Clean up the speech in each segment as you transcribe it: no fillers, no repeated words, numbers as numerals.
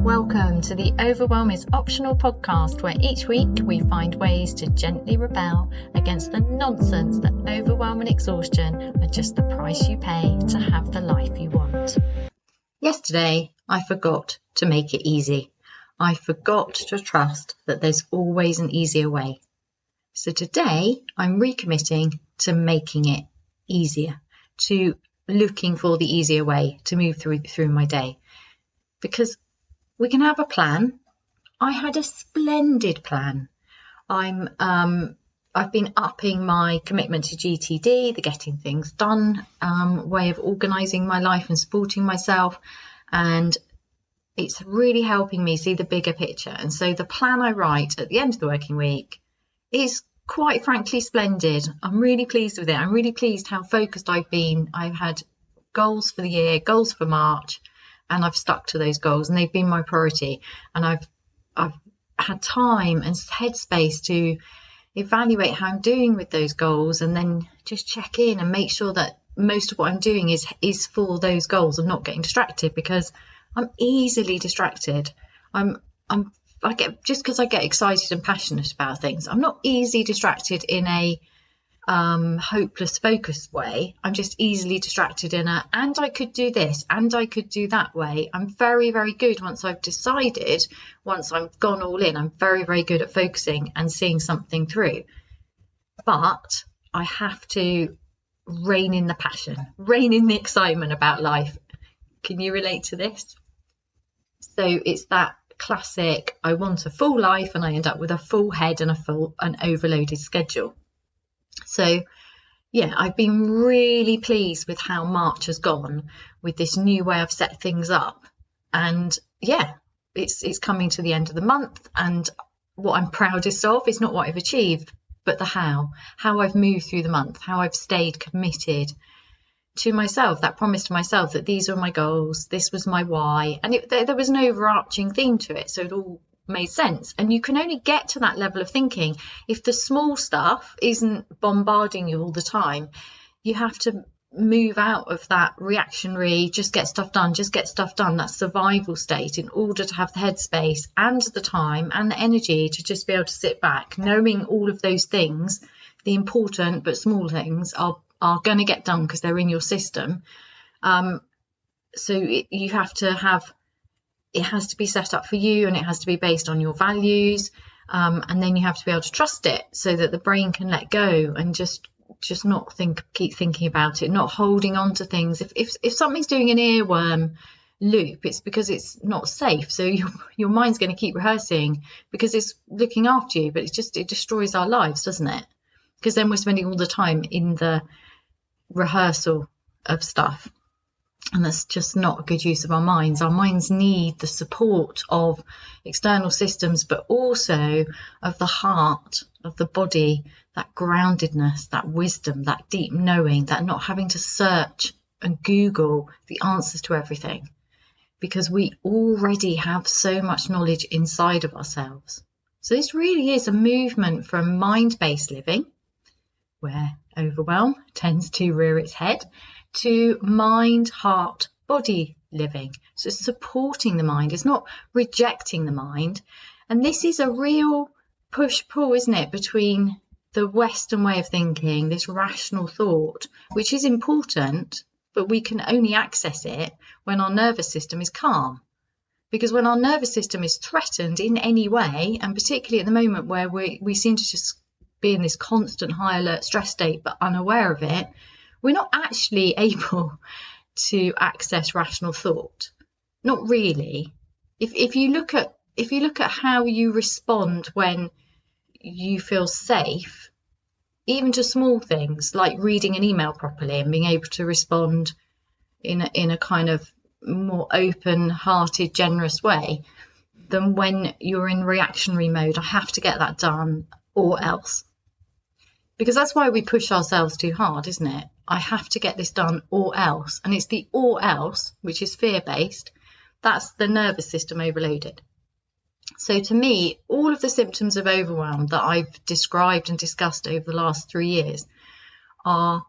Welcome to the Overwhelm is Optional podcast, where each week we find ways to gently rebel against the nonsense that overwhelm and exhaustion are just the price you pay to have the life you want. Yesterday, I forgot to make it easy. I forgot to trust that there's always an easier way. So today, I'm recommitting to making it easier, to looking for the easier way to move through my day. Because we can have a plan. I had a splendid plan. I've been upping my commitment to GTD, the getting things done way of organising my life and supporting myself, and it's really helping me see the bigger picture. And so the plan I write at the end of the working week is quite frankly splendid. I'm really pleased with it. I'm really pleased how focused I've been. I've had goals for the year, goals for March, and I've stuck to those goals, and they've been my priority. And I've had time and headspace to evaluate how I'm doing with those goals, and then just check in and make sure that most of what I'm doing is for those goals and not getting distracted, because I'm easily distracted. I get, just because I get excited and passionate about things, I'm not easily distracted in a hopeless focused way. I'm just easily distracted in and I could do this and I could do that way. I'm very, very good once I've decided, once I've gone all in, I'm very, very good at focusing and seeing something through. But I have to rein in the passion, rein in the excitement about life. Can you relate to this? So it's that classic, I want a full life and I end up with a full head and an overloaded schedule. So yeah, I've been really pleased with how March has gone with this new way I've set things up. And yeah, it's coming to the end of the month, and what I'm proudest of is not what I've achieved, but the how I've moved through the month, how I've stayed committed to myself, that promise to myself that these were my goals, this was my why, and there was an overarching theme to it, so it all made sense. And you can only get to that level of thinking if the small stuff isn't bombarding you all the time. You have to move out of that reactionary, just get stuff done, that survival state, in order to have the headspace and the time and the energy to just be able to sit back, knowing all of those things, the important but small things, are going to get done because they're in your system. You have to have, it has to be set up for you, and it has to be based on your values, and then you have to be able to trust it so that the brain can let go and just not keep thinking about it, not holding on to things. If something's doing an earworm loop, it's because it's not safe, so your mind's going to keep rehearsing because it's looking after you, but it destroys our lives, doesn't it? Because then we're spending all the time in the rehearsal of stuff, and that's just not a good use of our minds. Our minds need the support of external systems, but also of the heart, of the body, that groundedness, that wisdom, that deep knowing, that not having to search and Google the answers to everything, because we already have so much knowledge inside of ourselves. So this really is a movement from mind-based living, where overwhelm tends to rear its head, to mind, heart, body living. So it's supporting the mind. It's not rejecting the mind. And this is a real push-pull, isn't it, between the Western way of thinking, this rational thought, which is important, but we can only access it when our nervous system is calm. Because when our nervous system is threatened in any way, and particularly at the moment where we seem to just be in this constant high alert stress state but unaware of it, we're not actually able to access rational thought. Not really. If you look at how you respond when you feel safe, even to small things like reading an email properly and being able to respond in a kind of more open-hearted, generous way, than when you're in reactionary mode. I have to get that done or else. Because that's why we push ourselves too hard, isn't it? I have to get this done or else. And it's the or else, which is fear-based, that's the nervous system overloaded. So to me, all of the symptoms of overwhelm that I've described and discussed over the last 3 years are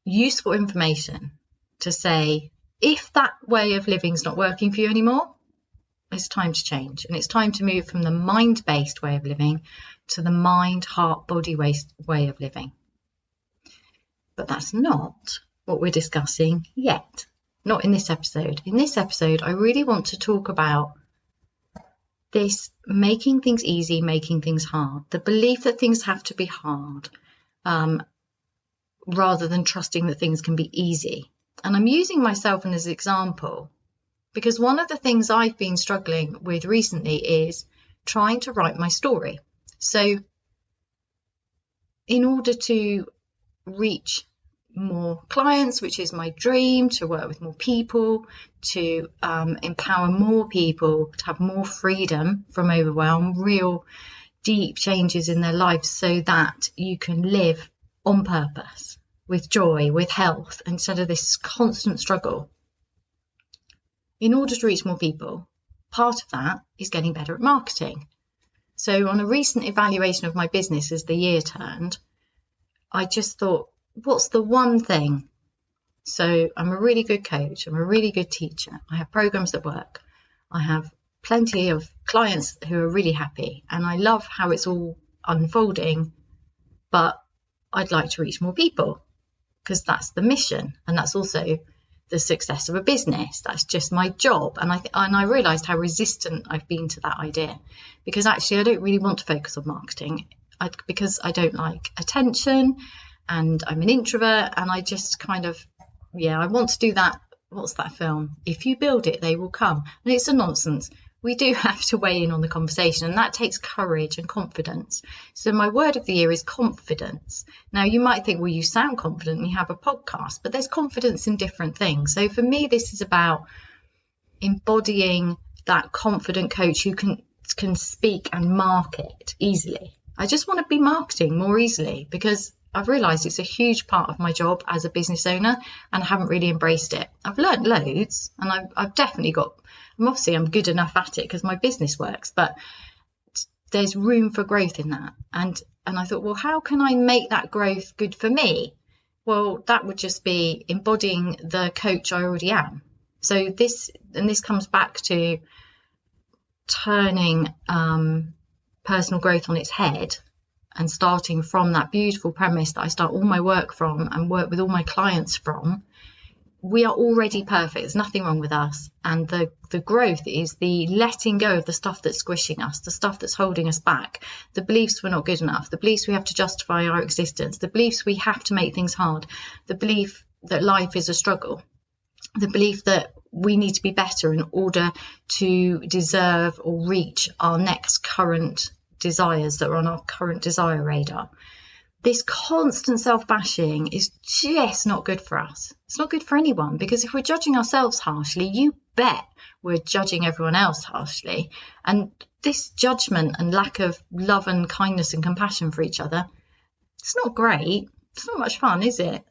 useful information to say, if that way of living is not working for you anymore, it's time to change, and it's time to move from the mind-based way of living to the mind, heart, body way of living. But that's not what we're discussing yet. Not in this episode. In this episode, I really want to talk about this making things easy, making things hard. The belief that things have to be hard, rather than trusting that things can be easy. And I'm using myself as an example because one of the things I've been struggling with recently is trying to write my story. So in order to reach more clients, which is my dream, to work with more people, to empower more people, to have more freedom from overwhelm, real deep changes in their lives so that you can live on purpose, with joy, with health, instead of this constant struggle. In order to reach more people, part of that is getting better at marketing. So on a recent evaluation of my business as the year turned, I just thought, what's the one thing? So I'm a really good coach. I'm a really good teacher. I have programs that work. I have plenty of clients who are really happy. And I love how it's all unfolding. But I'd like to reach more people because that's the mission. And that's also the success of a business. That's just my job. And I realised how resistant I've been to that idea, because actually I don't really want to focus on marketing because I don't like attention. And I'm an introvert, and I just kind of, I want to do that. What's that film? If you build it, they will come. And it's a nonsense. We do have to weigh in on the conversation, and that takes courage and confidence. So my word of the year is confidence. Now, you might think, well, you sound confident and you have a podcast, but there's confidence in different things. So for me, this is about embodying that confident coach who can speak and market easily. I just want to be marketing more easily because I've realised it's a huge part of my job as a business owner, and I haven't really embraced it. I've learned loads, and I've definitely I'm good enough at it because my business works, but there's room for growth in that. And I thought, well, how can I make that growth good for me? Well, that would just be embodying the coach I already am. So this comes back to turning personal growth on its head and starting from that beautiful premise that I start all my work from and work with all my clients from. We are already perfect. There's nothing wrong with us. And the growth is the letting go of the stuff that's squishing us, the stuff that's holding us back, the beliefs we're not good enough, the beliefs we have to justify our existence, the beliefs we have to make things hard, the belief that life is a struggle, the belief that we need to be better in order to deserve or reach our next current desires that are on our current desire radar. This constant self-bashing is just not good for us. It's not good for anyone, because if we're judging ourselves harshly, you bet we're judging everyone else harshly. And this judgment and lack of love and kindness and compassion for each other, it's not great. It's not much fun, is it?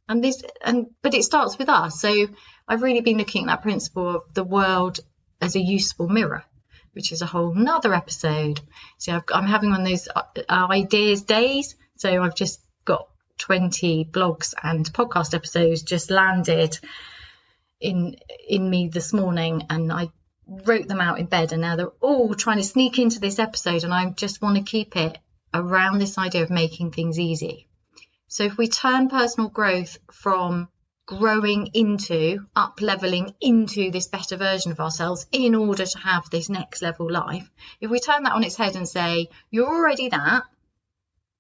But it starts with us. So I've really been looking at that principle of the world as a useful mirror, which is a whole nother episode. So I'm having one of those ideas days. So I've just got 20 blogs and podcast episodes just landed in me this morning, and I wrote them out in bed, and now they're all trying to sneak into this episode, and I just want to keep it around this idea of making things easy. So if we turn personal growth from growing into, up-leveling into this better version of ourselves in order to have this next level life, if we turn that on its head and say, you're already that,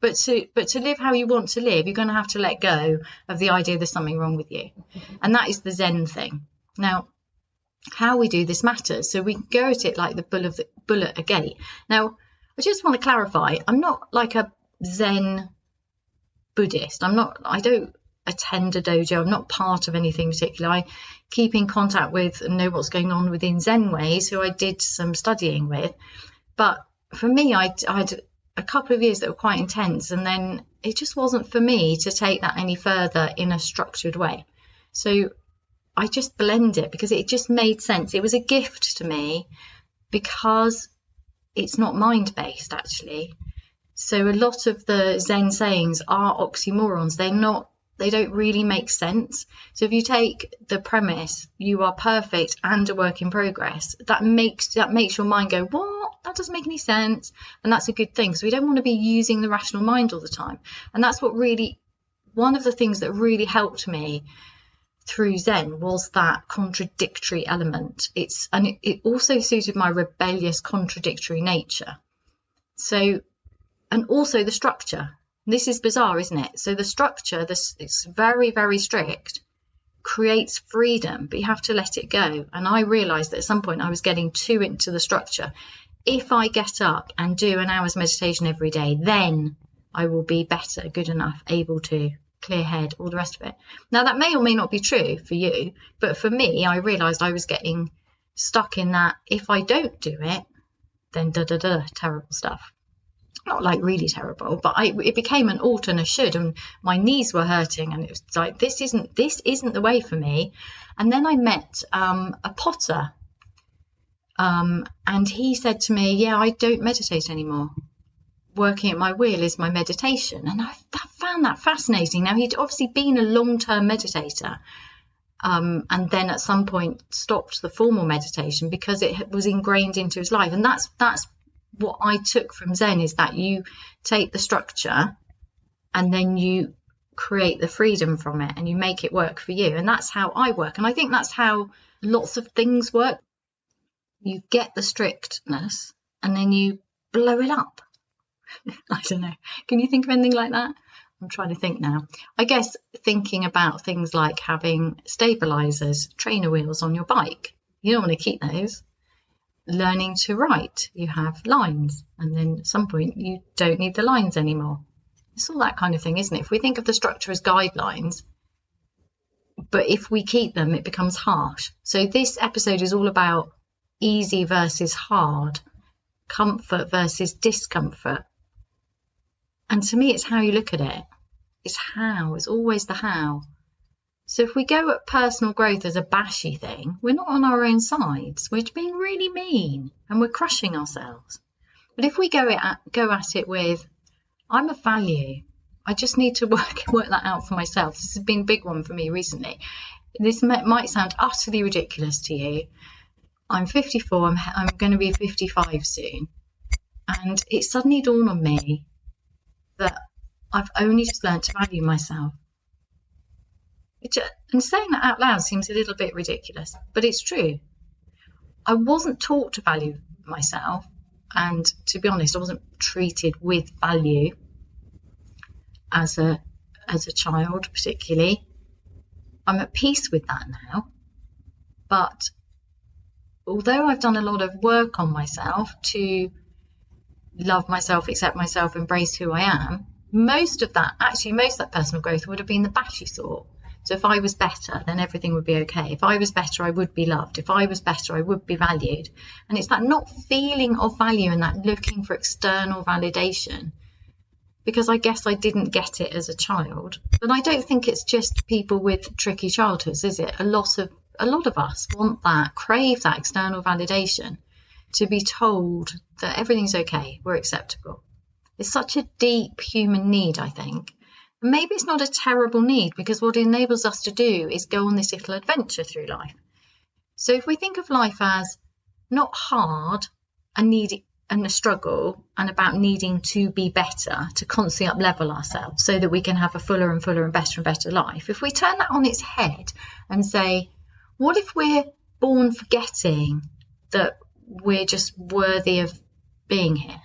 but to live how you want to live, you're going to have to let go of the idea there's something wrong with you. And that is the Zen thing. Now, how we do this matters. So we can go at it like the bull at a gate. Now, I just want to clarify, I'm not like a Zen Buddhist. I don't attend a dojo. I'm not part of anything particular. I keep in contact with and know what's going on within Zen ways, who I did some studying with. But for me, I had a couple of years that were quite intense, and then it just wasn't for me to take that any further in a structured way. So I just blend it because it just made sense. It was a gift to me because it's not mind-based, actually. So a lot of the Zen sayings are oxymorons. They're not they don't really make sense. So if you take the premise, you are perfect and a work in progress, that makes your mind go, what? That doesn't make any sense. And that's a good thing. So we don't want to be using the rational mind all the time. And that's what really, one of the things that really helped me through Zen was that contradictory element. It also suited my rebellious, contradictory nature. So, and also the structure. This is bizarre, isn't it? So the structure, it's very, very strict, creates freedom, but you have to let it go. And I realized that at some point I was getting too into the structure. If I get up and do an hour's meditation every day, then I will be better, good enough, able to, clear head, all the rest of it. Now, that may or may not be true for you, but for me, I realized I was getting stuck in that if I don't do it, then terrible stuff. Not like really terrible, but it became an ought and a should, and my knees were hurting, and it was like, this isn't the way for me. And then I met a potter, and he said to me, yeah, I don't meditate anymore. Working at my wheel is my meditation. And I found that fascinating. Now, he'd obviously been a long-term meditator, and then at some point stopped the formal meditation because it was ingrained into his life. And that's what I took from Zen, is that you take the structure and then you create the freedom from it and you make it work for you. And that's how I work. And I think that's how lots of things work. You get the strictness and then you blow it up. I don't know. Can you think of anything like that? I'm trying to think now. I guess thinking about things like having stabilizers, trainer wheels on your bike. You don't want to keep those. Learning to write, you have lines, and then at some point you don't need the lines anymore. It's all that kind of thing, isn't it? If we think of the structure as guidelines, but if we keep them, it becomes harsh. So this episode is all about easy versus hard, comfort versus discomfort. And to me, it's how you look at it. It's always the how. So if we go at personal growth as a bashy thing, we're not on our own sides. We're being really mean and we're crushing ourselves. But if we go at it with, I'm a value, I just need to work that out for myself. This has been a big one for me recently. This might sound utterly ridiculous to you. I'm 54, I'm going to be 55 soon. And it suddenly dawned on me that I've only just learned to value myself. And saying that out loud seems a little bit ridiculous, but it's true. I wasn't taught to value myself, and to be honest, I wasn't treated with value as a child particularly. I'm at peace with that now, but although I've done a lot of work on myself to love myself, accept myself, embrace who I am, most of that personal growth would have been the bashy sort. So if I was better, then everything would be okay. If I was better, I would be loved. If I was better, I would be valued. And it's that not feeling of value and that looking for external validation, because I guess I didn't get it as a child. But I don't think it's just people with tricky childhoods, is it? A lot of us want that, crave that external validation, to be told that everything's okay, we're acceptable. It's such a deep human need, I think. Maybe it's not a terrible need, because what it enables us to do is go on this little adventure through life. So if we think of life as not hard and a struggle and about needing to be better, to constantly up-level ourselves so that we can have a fuller and fuller and better life, if we turn that on its head and say, what if we're born forgetting that we're just worthy of being here?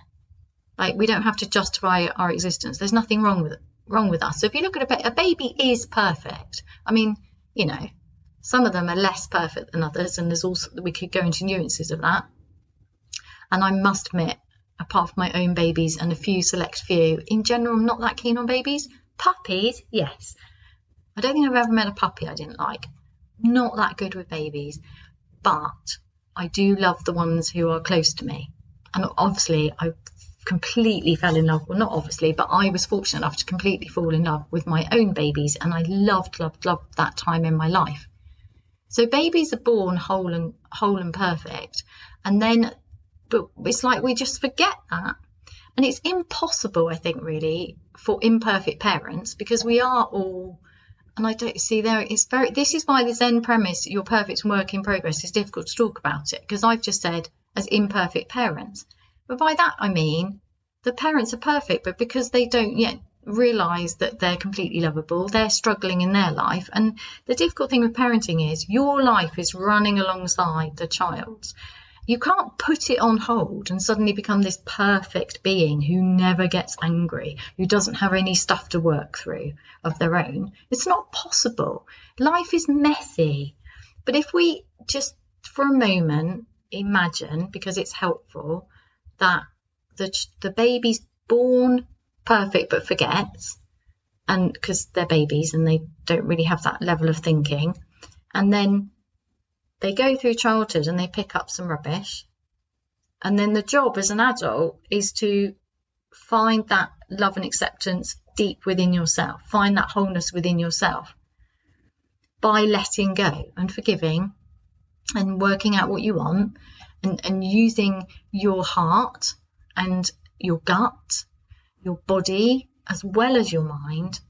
Like, we don't have to justify our existence. There's nothing wrong with us. So if you look at a baby is perfect. I mean, you know, some of them are less perfect than others, and there's also, we could go into nuances of that. And I must admit, apart from my own babies and a few select few, in general, I'm not that keen on babies. Puppies, yes. I don't think I've ever met a puppy I didn't like. Not that good with babies, but I do love the ones who are close to me. And obviously, I completely fell in love, well, not obviously, but I was fortunate enough to completely fall in love with my own babies, and I loved that time in my life. So babies are born whole and perfect, and then, but it's like we just forget that. And it's impossible, I think, really, for imperfect parents, because we are all And I don't see there, this is why the Zen premise, you're perfect and work in progress, is difficult to talk about it, because I've just said as imperfect parents. But by that I mean the parents are perfect, but because they don't yet realise that they're completely lovable, they're struggling in their life. And the difficult thing with parenting is your life is running alongside the child's. You can't put it on hold and suddenly become this perfect being who never gets angry, who doesn't have any stuff to work through of their own. It's not possible. Life is messy. But if we just for a moment imagine, because it's helpful, that the baby's born perfect but forgets, and because they're babies and they don't really have that level of thinking, and then they go through childhood and they pick up some rubbish, and then the job as an adult is to find that love and acceptance deep within yourself, find that wholeness within yourself by letting go and forgiving and working out what you want, and using your heart and your gut, your body, as well as your mind,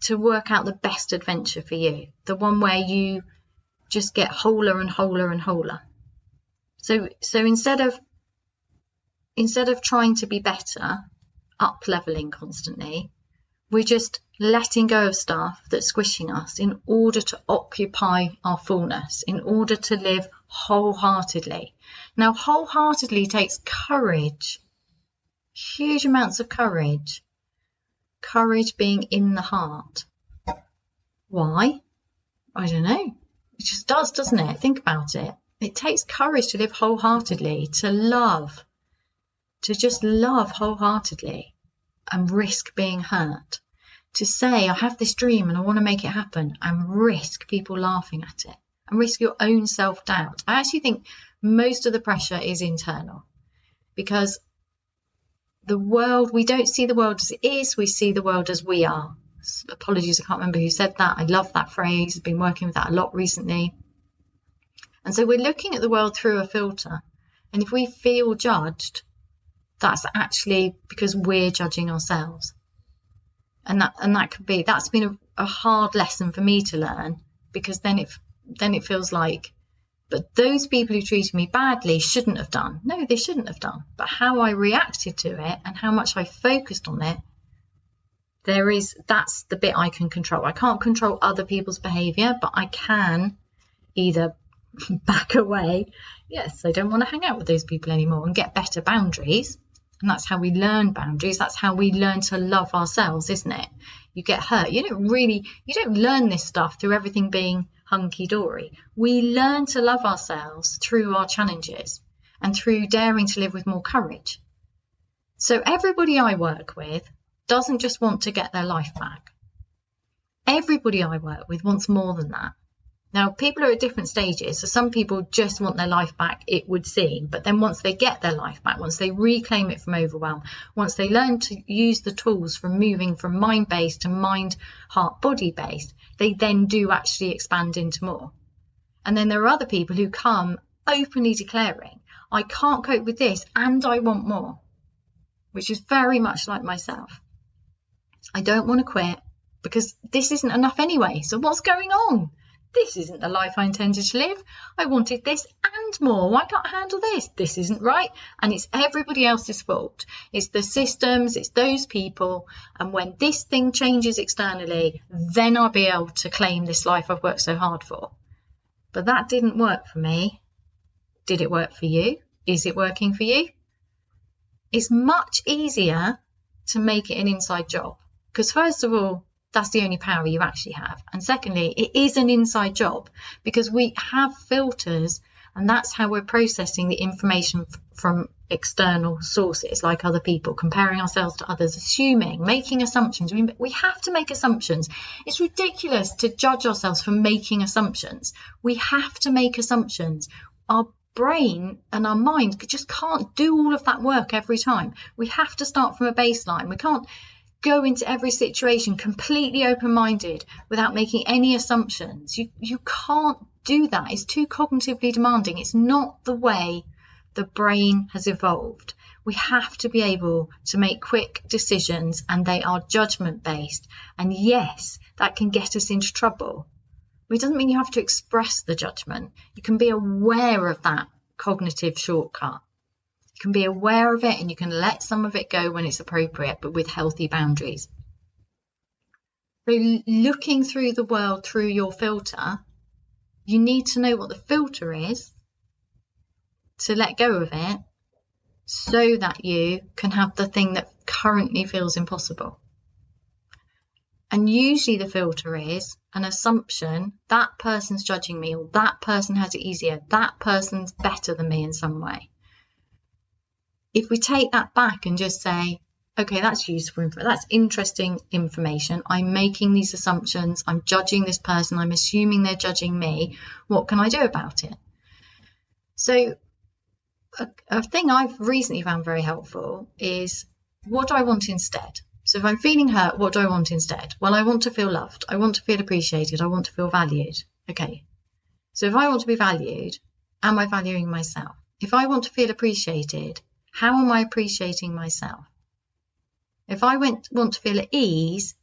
to work out the best adventure for you, the one where you just get wholer and wholer and wholer. So instead of trying to be better, up leveling constantly, we're just letting go of stuff that's squishing us in order to occupy our fullness, in order to live wholeheartedly. Now, wholeheartedly takes courage, huge amounts of courage. Courage being in the heart. Why? I don't know. It just does, doesn't it? Think about it. It takes courage to live wholeheartedly, to love, to just love wholeheartedly and risk being hurt. To say, I have this dream and I want to make it happen, and risk people laughing at it, and risk your own self-doubt. I actually think most of the pressure is internal, because the world, we don't see the world as it is, we see the world as we are. Apologies, I can't remember who said that. I love that phrase. I've been working with that a lot recently. And so we're looking at the world through a filter. And if we feel judged, that's actually because we're judging ourselves. And that could be, that's been a hard lesson for me to learn, because then it feels like, but those people who treated me badly shouldn't have done. No, they shouldn't have done. But how I reacted to it and how much I focused on it, that's the bit I can control. I can't control other people's behaviour, but I can either back away. Yes, I don't want to hang out with those people anymore, and get better boundaries. And that's how we learn boundaries. That's how we learn to love ourselves, isn't it? You get hurt. You don't learn this stuff through everything being hunky-dory. We learn to love ourselves through our challenges and through daring to live with more courage. So everybody I work with doesn't just want to get their life back. Everybody I work with wants more than that. Now, people are at different stages. So some people just want their life back, it would seem. But then once they get their life back, once they reclaim it from overwhelm, once they learn to use the tools from moving from mind-based to mind, heart, body-based, they then do actually expand into more. And then there are other people who come openly declaring, I can't cope with this and I want more, which is very much like myself. I don't want to quit because this isn't enough anyway. So what's going on? This isn't the life I intended to live. I wanted this and more. Why can't I handle this? This isn't right. And it's everybody else's fault. It's the systems, it's those people. And when this thing changes externally, then I'll be able to claim this life I've worked so hard for. But that didn't work for me. Did it work for you? Is it working for you? It's much easier to make it an inside job. Because first of all, that's the only power you actually have. And secondly, it is an inside job because we have filters, and that's how we're processing the information from external sources like other people, comparing ourselves to others, assuming, making assumptions. We have to make assumptions. It's ridiculous to judge ourselves for making assumptions. We have to make assumptions. Our brain and our mind just can't do all of that work every time. We have to start from a baseline. We can't go into every situation completely open-minded without making any assumptions. You can't do that. It's too cognitively demanding. It's not the way the brain has evolved. We have to be able to make quick decisions, and they are judgment-based. And yes, that can get us into trouble. It doesn't mean you have to express the judgment. You can be aware of that cognitive shortcut. You can be aware of it, and you can let some of it go when it's appropriate, but with healthy boundaries. So looking through the world through your filter, you need to know what the filter is to let go of it, so that you can have the thing that currently feels impossible. And usually the filter is an assumption, that person's judging me, or that person has it easier, that person's better than me in some way. If we take that back and just say, okay, that's useful info, that's interesting information, I'm making these assumptions, I'm judging this person, I'm assuming they're judging me, what can I do about it? So a thing I've recently found very helpful is, what do I want instead? So if I'm feeling hurt, what do I want instead? Well, I want to feel loved. I want to feel appreciated. I want to feel valued. Okay. So if I want to be valued, am I valuing myself? If I want to feel appreciated, how am I appreciating myself? If I want to feel at ease,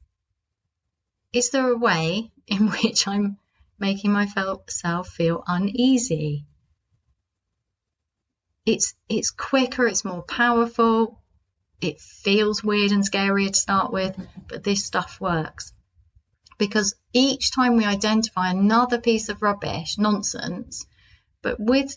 is there a way in which I'm making myself feel uneasy? It's quicker, it's more powerful. It feels weird and scary to start with, but this stuff works. Because each time we identify another piece of rubbish, nonsense, but with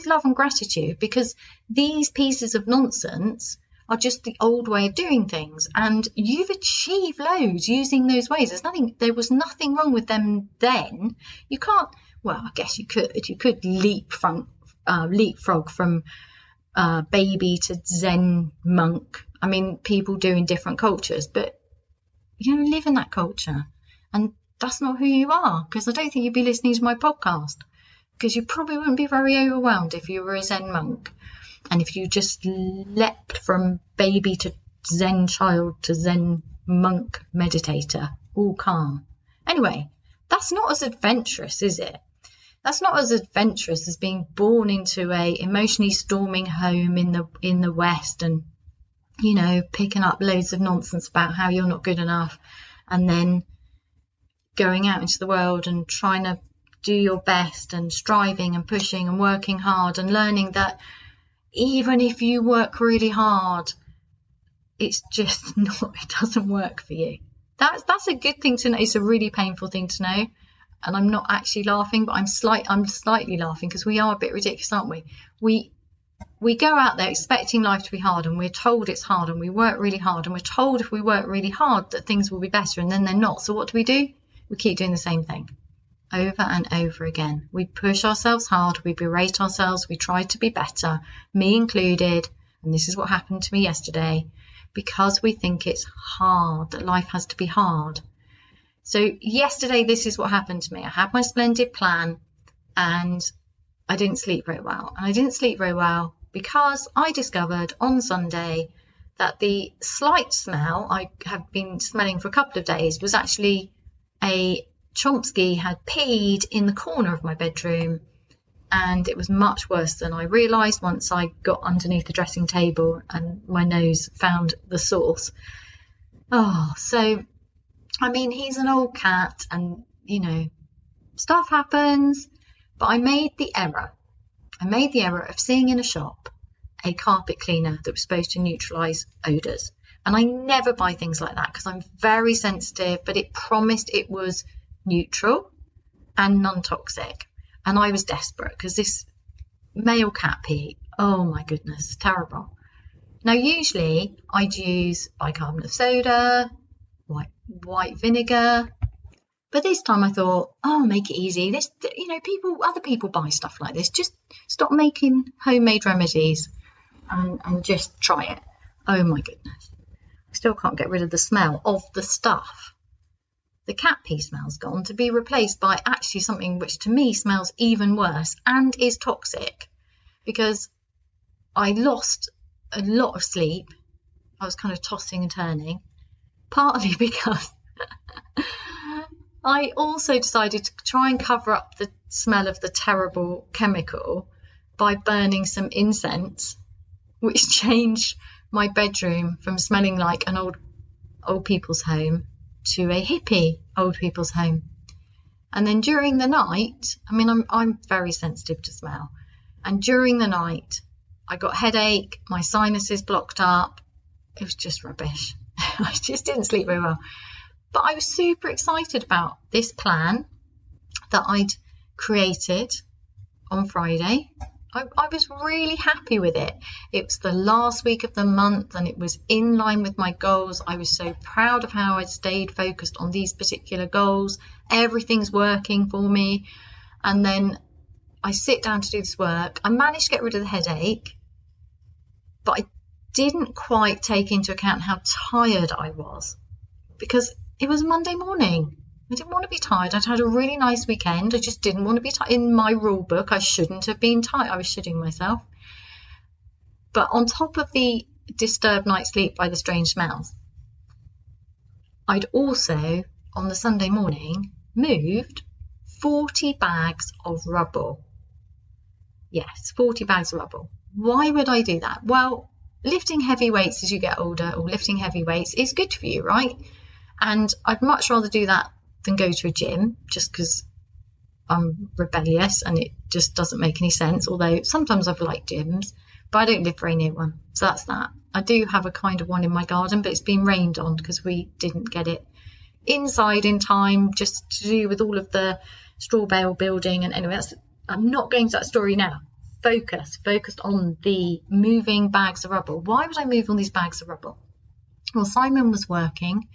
love and gratitude, because these pieces of nonsense are just the old way of doing things, and you've achieved loads using those ways. There was nothing wrong with them then. You can't, well, I guess you could leapfrog from baby to Zen monk. I mean, people do in different cultures, but you don't live in that culture, and that's not who you are, because I don't think you'd be listening to my podcast, because you probably wouldn't be very overwhelmed if you were a Zen monk, and if you just leapt from baby to Zen child to Zen monk meditator, all calm. Anyway, that's not as adventurous, is it? That's not as adventurous as being born into a emotionally storming home in the West, and picking up loads of nonsense about how you're not good enough, and then going out into the world and trying to do your best and striving and pushing and working hard and learning that even if you work really hard, it's just not, it doesn't work for you. That's a good thing to know. It's a really painful thing to know. And I'm not actually laughing, but I'm slightly laughing, because we are a bit ridiculous, aren't we? We go out there expecting life to be hard, and we're told it's hard, and we work really hard, and we're told if we work really hard that things will be better, and then they're not. So what do? We keep doing the same thing over and over again. We push ourselves hard, we berate ourselves, we try to be better, me included, and this is what happened to me yesterday, because we think it's hard, that life has to be hard. So yesterday, this is what happened to me. I had my splendid plan, and I didn't sleep very well. And I didn't sleep very well because I discovered on Sunday that the slight smell I have been smelling for a couple of days was actually a Chomsky had peed in the corner of my bedroom, and it was much worse than I realised once I got underneath the dressing table and my nose found the source. Oh, so, I mean, he's an old cat, and, stuff happens, but I made the error of seeing in a shop a carpet cleaner that was supposed to neutralise odours. And I never buy things like that because I'm very sensitive, but it promised it was neutral and non-toxic. And I was desperate because this male cat pee, oh my goodness, terrible. Now, usually I'd use bicarbonate of soda, white vinegar, but this time I thought, oh, make it easy. This, other people buy stuff like this. Just stop making homemade remedies and just try it. Oh my goodness. I still can't get rid of the smell of the stuff. The cat pee smell's gone to be replaced by actually something which to me smells even worse and is toxic, because I lost a lot of sleep. I was kind of tossing and turning, partly because I also decided to try and cover up the smell of the terrible chemical by burning some incense, which changed my bedroom from smelling like an old people's home to a hippie old people's home. And then during the night, I mean, I'm very sensitive to smell. And during the night, I got headache, my sinuses blocked up. It was just rubbish. I just didn't sleep very well. But I was super excited about this plan that I'd created on Friday. I was really happy with it. It was the last week of the month and it was in line with my goals. I was so proud of how I'd stayed focused on these particular goals. Everything's working for me. And then I sit down to do this work. I managed to get rid of the headache, but I didn't quite take into account how tired I was because it was Monday morning. I didn't want to be tired. I'd had a really nice weekend. I just didn't want to be tired. In my rule book, I shouldn't have been tired. I was shitting myself. But on top of the disturbed night's sleep by the strange smells, I'd also, on the Sunday morning, moved 40 bags of rubble. Yes, 40 bags of rubble. Why would I do that? Well, lifting heavy weights as you get older, or lifting heavy weights, is good for you, right? And I'd much rather do that than go to a gym, just because I'm rebellious and it just doesn't make any sense. Although sometimes I've liked gyms, but I don't live very near one, so that's that. I do have a kind of one in my garden, but it's been rained on because we didn't get it inside in time, just to do with all of the straw bale building. And anyway, I'm not going to that story now. Focused on the moving bags of rubble. Why would I move all these bags of rubble? Well, Simon was working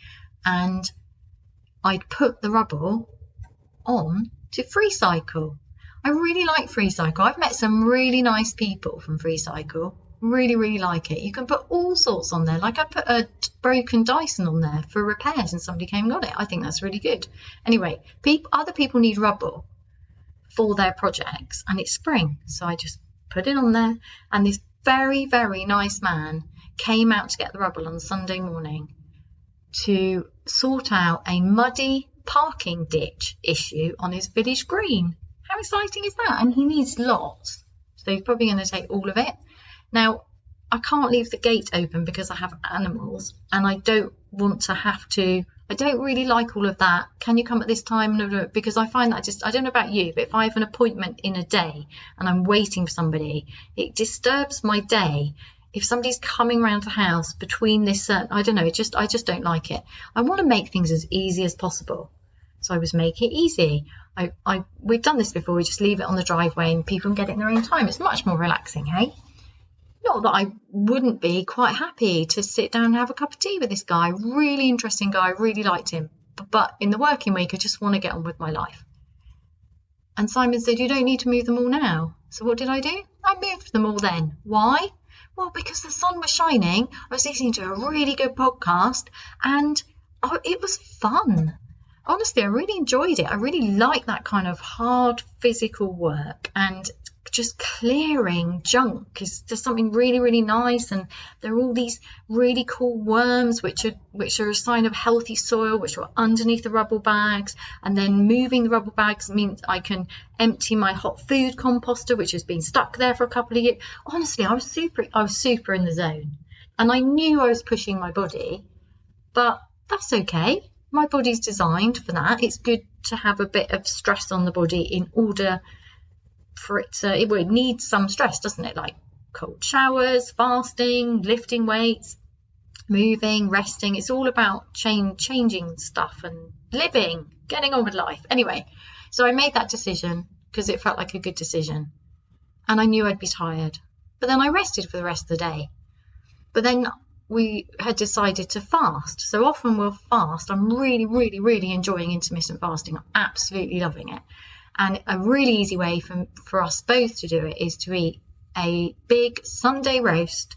and I'd put the rubble on to FreeCycle. I really like FreeCycle. I've met some really nice people from FreeCycle. Really, really like it. You can put all sorts on there. Like I put a broken Dyson on there for repairs and somebody came and got it. I think that's really good. Anyway, other people need rubble for their projects and it's spring. So I just put it on there and this very, very nice man came out to get the rubble on Sunday morning to sort out a muddy parking ditch issue on his village green. How exciting is that? And he needs lots, so he's probably going to take all of it. Now, I can't leave the gate open because I have animals and I don't want to have to. I don't really like all of that. Can you come at this time? No, because I find that I don't know about you, but if I have an appointment in a day and I'm waiting for somebody, it disturbs my day. If somebody's coming around the house between this, I don't know, I just don't like it. I want to make things as easy as possible. So I was making it easy. We've done this before. We just leave it on the driveway and people can get it in their own time. It's much more relaxing, hey? Not that I wouldn't be quite happy to sit down and have a cup of tea with this guy. Really interesting guy. Really liked him. But in the working week, I just want to get on with my life. And Simon said, you don't need to move them all now. So what did I do? I moved them all then. Why? Well, because the sun was shining, I was listening to a really good podcast and it was fun. Honestly, I really enjoyed it. I really like that kind of hard physical work and just clearing junk is just something really, really nice. And there are all these really cool worms, which are a sign of healthy soil, which are underneath the rubble bags. And then moving the rubble bags means I can empty my hot food composter, which has been stuck there for a couple of years. Honestly, I was super in the zone. And I knew I was pushing my body, but that's okay. My body's designed for that. It's good to have a bit of stress on the body in order for it to, it needs some stress, doesn't it? Like cold showers, fasting, lifting weights, moving, resting. It's all about changing stuff and living, getting on with life. Anyway, so I made that decision because it felt like a good decision. And I knew I'd be tired. But then I rested for the rest of the day. But then we had decided to fast. So often we'll fast. I'm really, really, really enjoying intermittent fasting. I'm absolutely loving it. And a really easy way for us both to do it is to eat a big Sunday roast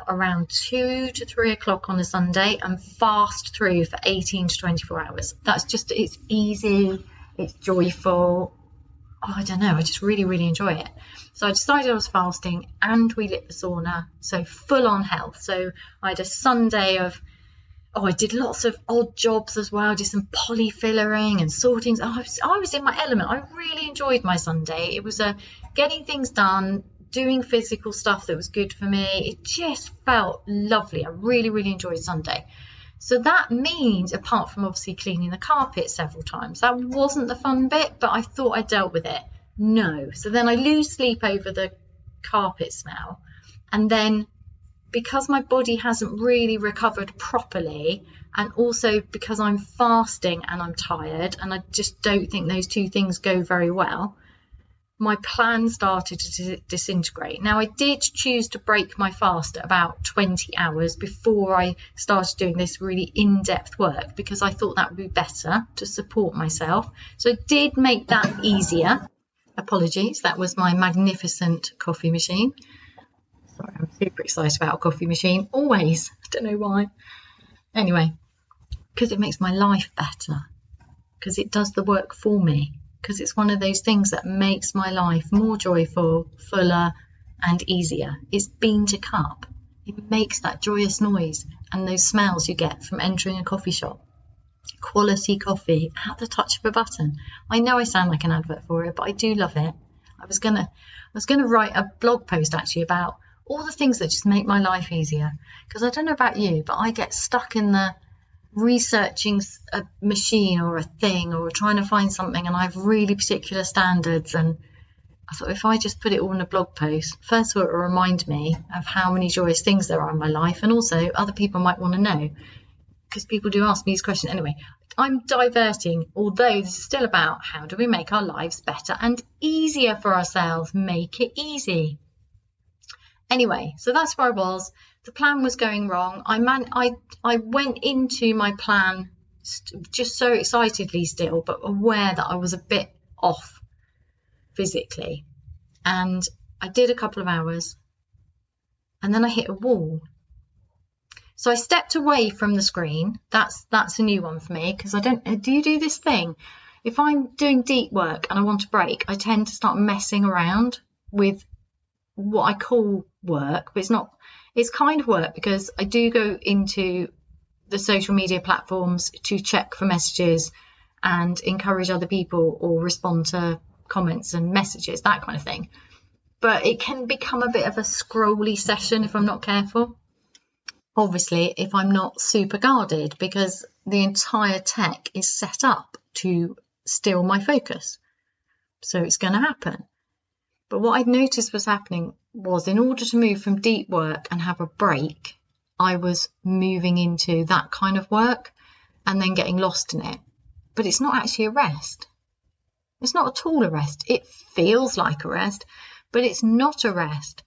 around 2 to 3 o'clock on a Sunday and fast through for 18 to 24 hours. It's easy, it's joyful. Oh, I don't know, I just really, really enjoy it. So I decided I was fasting and we lit the sauna, so full on health. So I had a Sunday of, I did lots of odd jobs as well. I did some polyfillering and sorting. I was in my element. I really enjoyed my Sunday. It was getting things done, doing physical stuff that was good for me. It just felt lovely. I really, really enjoyed Sunday. So that means, apart from obviously cleaning the carpet several times, that wasn't the fun bit, but I thought I dealt with it. No. So then I lose sleep over the carpet smell. And then because my body hasn't really recovered properly, and also because I'm fasting and I'm tired, and I just don't think those two things go very well, my plan started to disintegrate. Now, I did choose to break my fast at about 20 hours before I started doing this really in-depth work, because I thought that would be better to support myself. So I did make that easier. Apologies, that was my magnificent coffee machine. Sorry, I'm super excited about a coffee machine, always. I don't know why. Anyway, because it makes my life better, because it does the work for me. Because it's one of those things that makes my life more joyful, fuller, and easier. It's bean to cup. It makes that joyous noise and those smells you get from entering a coffee shop. Quality coffee at the touch of a button. I know I sound like an advert for it, but I do love it. I was gonna write a blog post actually about all the things that just make my life easier. Because I don't know about you, but I get stuck in the researching a machine or a thing or trying to find something, and I have really particular standards, and I thought if I just put it all in a blog post, first of all it will remind me of how many joyous things there are in my life, and also other people might want to know, because people do ask me these questions. Anyway, I'm diverting, although this is still about how do we make our lives better and easier for ourselves. Make it easy. Anyway, so that's where I was. The plan was going wrong. I went into my plan just so excitedly still, but aware that I was a bit off physically. And I did a couple of hours, and then I hit a wall. So I stepped away from the screen. That's a new one for me, because do you do this thing? If I'm doing deep work and I want to break, I tend to start messing around with what I call work, but it's kind of work, because I do go into the social media platforms to check for messages and encourage other people or respond to comments and messages, that kind of thing. But it can become a bit of a scrolly session if I'm not careful. Obviously, if I'm not super guarded, because the entire tech is set up to steal my focus. So it's going to happen. But what I'd noticed was happening was, in order to move from deep work and have a break, I was moving into that kind of work and then getting lost in it. But it's not actually a rest. It's not at all a rest. It feels like a rest, but it's not a rest.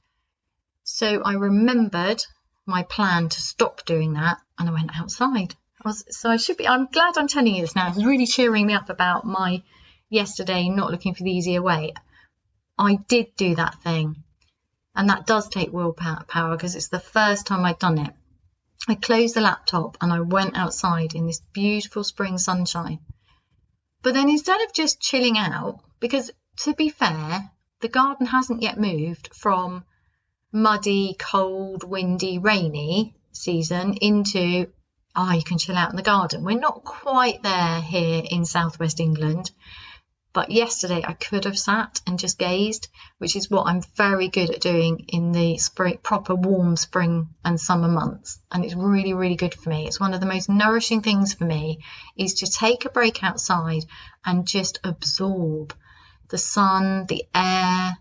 So I remembered my plan to stop doing that, and I went outside. I'm glad I'm telling you this now. It's really cheering me up about my yesterday not looking for the easier way. I did do that thing, and that does take willpower, because it's the first time I'd done it. I closed the laptop and I went outside in this beautiful spring sunshine. But then instead of just chilling out, because to be fair, the garden hasn't yet moved from muddy, cold, windy, rainy season into, you can chill out in the garden. We're not quite there here in southwest England. But yesterday I could have sat and just gazed, which is what I'm very good at doing in the proper warm spring and summer months. And it's really, really good for me. It's one of the most nourishing things for me, is to take a break outside and just absorb the sun, the air,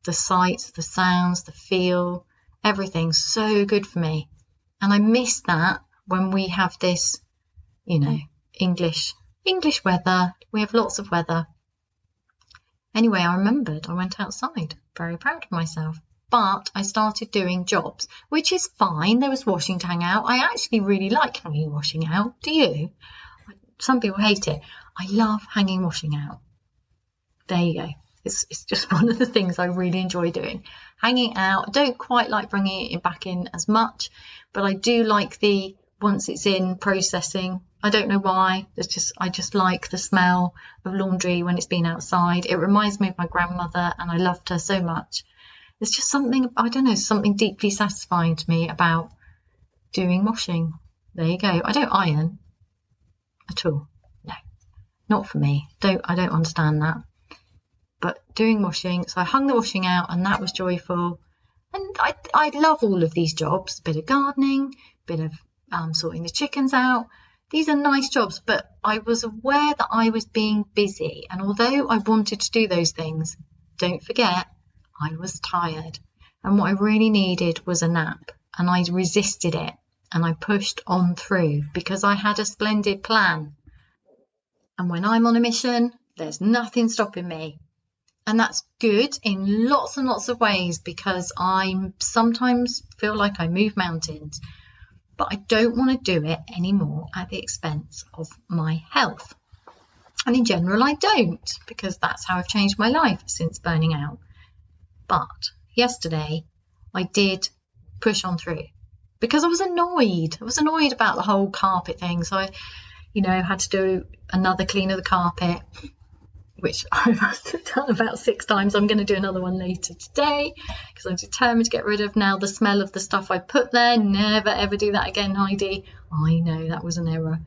the sights, the sounds, the feel, everything. So good for me. And I miss that when we have this, English weather. We have lots of weather. Anyway, I remembered I went outside, very proud of myself. But I started doing jobs, which is fine. There was washing to hang out. I actually really like hanging washing out. Do you? Some people hate it. I love hanging washing out. There you go. It's just one of the things I really enjoy doing. Hanging out. I don't quite like bringing it back in as much, but I do like once it's in, processing. I don't know why. I just like the smell of laundry when it's been outside. It reminds me of my grandmother, and I loved her so much. There's just something, I don't know, something deeply satisfying to me about doing washing. There you go. I don't iron at all. No, not for me. I don't understand that. But doing washing, so I hung the washing out, and that was joyful. And I love all of these jobs. A bit of gardening, bit of sorting the chickens out. These are nice jobs, but I was aware that I was being busy. And although I wanted to do those things, don't forget, I was tired. And what I really needed was a nap. And I resisted it. And I pushed on through because I had a splendid plan. And when I'm on a mission, there's nothing stopping me. And that's good in lots and lots of ways, because I sometimes feel like I move mountains. But I don't want to do it anymore at the expense of my health. And in general, I don't, because that's how I've changed my life since burning out. But yesterday, I did push on through because I was annoyed. I was annoyed about the whole carpet thing. So I, had to do another clean of the carpet, which I must have done about 6 times. I'm going to do another one later today because I'm determined to get rid of now the smell of the stuff I put there. Never, ever do that again, Heidi. I know that was an error.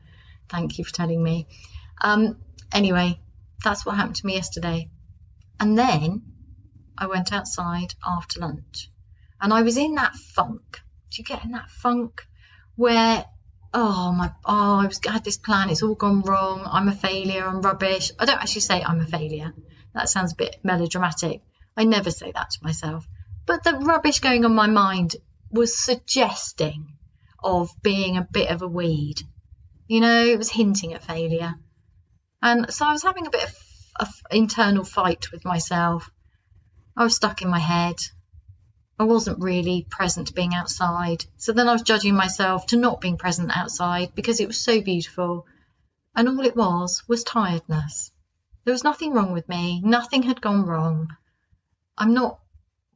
Thank you for telling me. Anyway, that's what happened to me yesterday. And then I went outside after lunch and I was in that funk. Do you get in that funk where I had this plan, it's all gone wrong, I'm a failure, I'm rubbish. I don't actually say I'm a failure. That sounds a bit melodramatic. I never say that to myself. But the rubbish going on my mind was suggesting of being a bit of a weed. It was hinting at failure. And so I was having a bit of internal fight with myself. I was stuck in my head. I wasn't really present to being outside. So then I was judging myself to not being present outside because it was so beautiful. And all it was tiredness. There was nothing wrong with me. Nothing had gone wrong. I'm not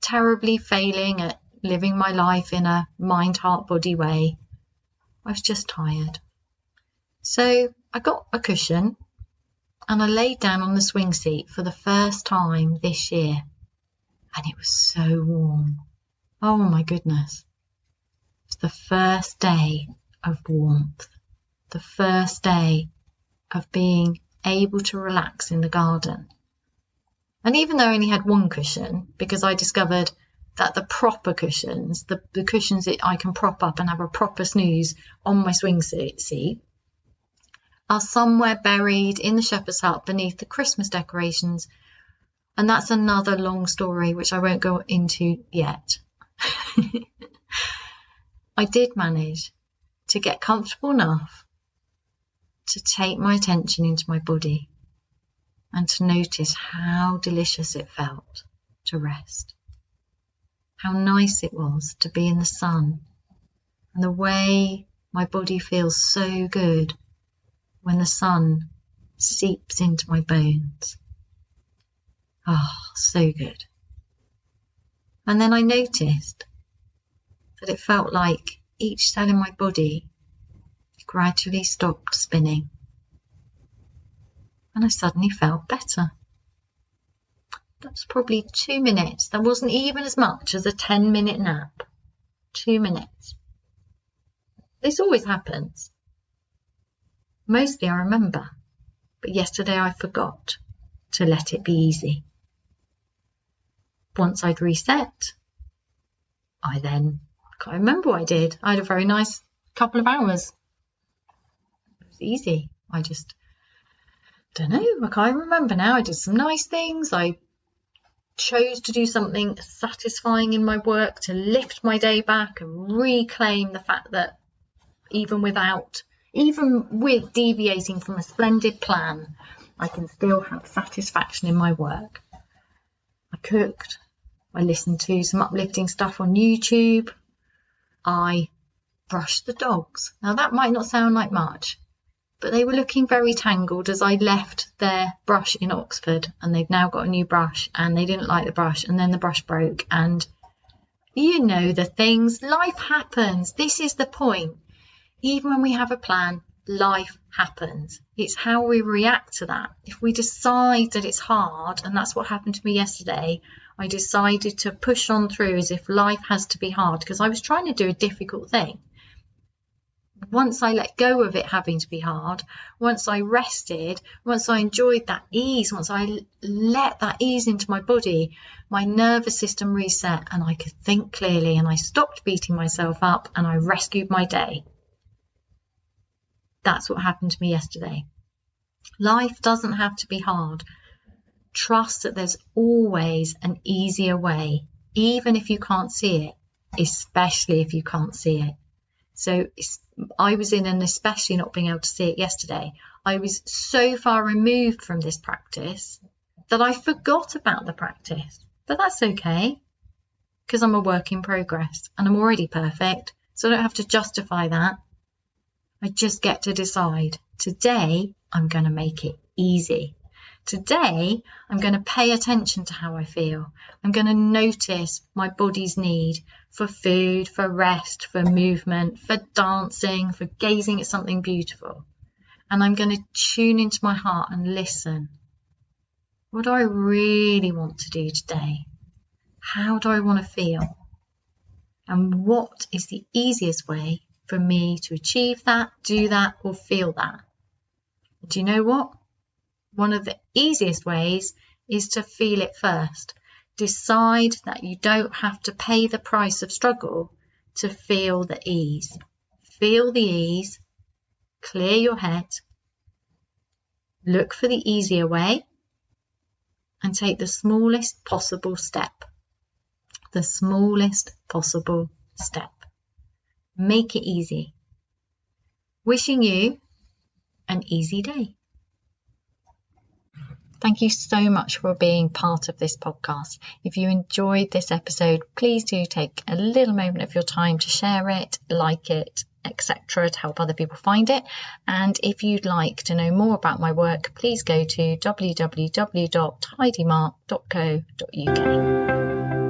terribly failing at living my life in a mind, heart, body way. I was just tired. So I got a cushion and I laid down on the swing seat for the first time this year. And it was so warm. Oh my goodness. It's the first day of warmth. The first day of being able to relax in the garden. And even though I only had one cushion, because I discovered that the proper cushions, the cushions that I can prop up and have a proper snooze on my swing seat, are somewhere buried in the shepherd's hut beneath the Christmas decorations. And that's another long story, which I won't go into yet. I did manage to get comfortable enough to take my attention into my body and to notice how delicious it felt to rest. How nice it was to be in the sun, and the way my body feels so good when the sun seeps into my bones. Oh, so good. And then I noticed that it felt like each cell in my body gradually stopped spinning. And I suddenly felt better. That was probably 2 minutes. That wasn't even as much as a 10-minute nap. 2 minutes. This always happens. Mostly I remember, but yesterday I forgot to let it be easy. Once I'd reset, I can't remember what I did. I had a very nice couple of hours. It was easy. I can't remember now. I did some nice things. I chose to do something satisfying in my work to lift my day back and reclaim the fact that even with deviating from a splendid plan, I can still have satisfaction in my work. I cooked. I listened to some uplifting stuff on YouTube. I brushed the dogs. Now that might not sound like much, but they were looking very tangled as I left their brush in Oxford, and they've now got a new brush and they didn't like the brush, and then the brush broke, and the things. Life happens. This is the point. Even when we have a plan, life happens. It's how we react to that. If we decide that it's hard, and that's what happened to me yesterday, I decided to push on through as if life has to be hard, because I was trying to do a difficult thing. Once I let go of it having to be hard, once I rested, once I enjoyed that ease, once I let that ease into my body, my nervous system reset and I could think clearly, and I stopped beating myself up and I rescued my day. That's what happened to me yesterday. Life doesn't have to be hard. Trust that there's always an easier way, even if you can't see it, especially if you can't see it. So I was in an especially not being able to see it yesterday. I was so far removed from this practice that I forgot about the practice. But that's okay, because I'm a work in progress and I'm already perfect. So I don't have to justify that. I just get to decide. Today, I'm going to make it easy. Today, I'm going to pay attention to how I feel. I'm going to notice my body's need for food, for rest, for movement, for dancing, for gazing at something beautiful. And I'm going to tune into my heart and listen. What do I really want to do today? How do I want to feel? And what is the easiest way for me to achieve that, do that, or feel that? Do you know what? One of the easiest ways is to feel it first. Decide that you don't have to pay the price of struggle to feel the ease. Feel the ease, clear your head, look for the easier way, and take the smallest possible step. The smallest possible step. Make it easy. Wishing you an easy day. Thank you so much for being part of this podcast. If you enjoyed this episode, please do take a little moment of your time to share it, like it, etc., to help other people find it. And if you'd like to know more about my work, please go to www.heidimark.co.uk.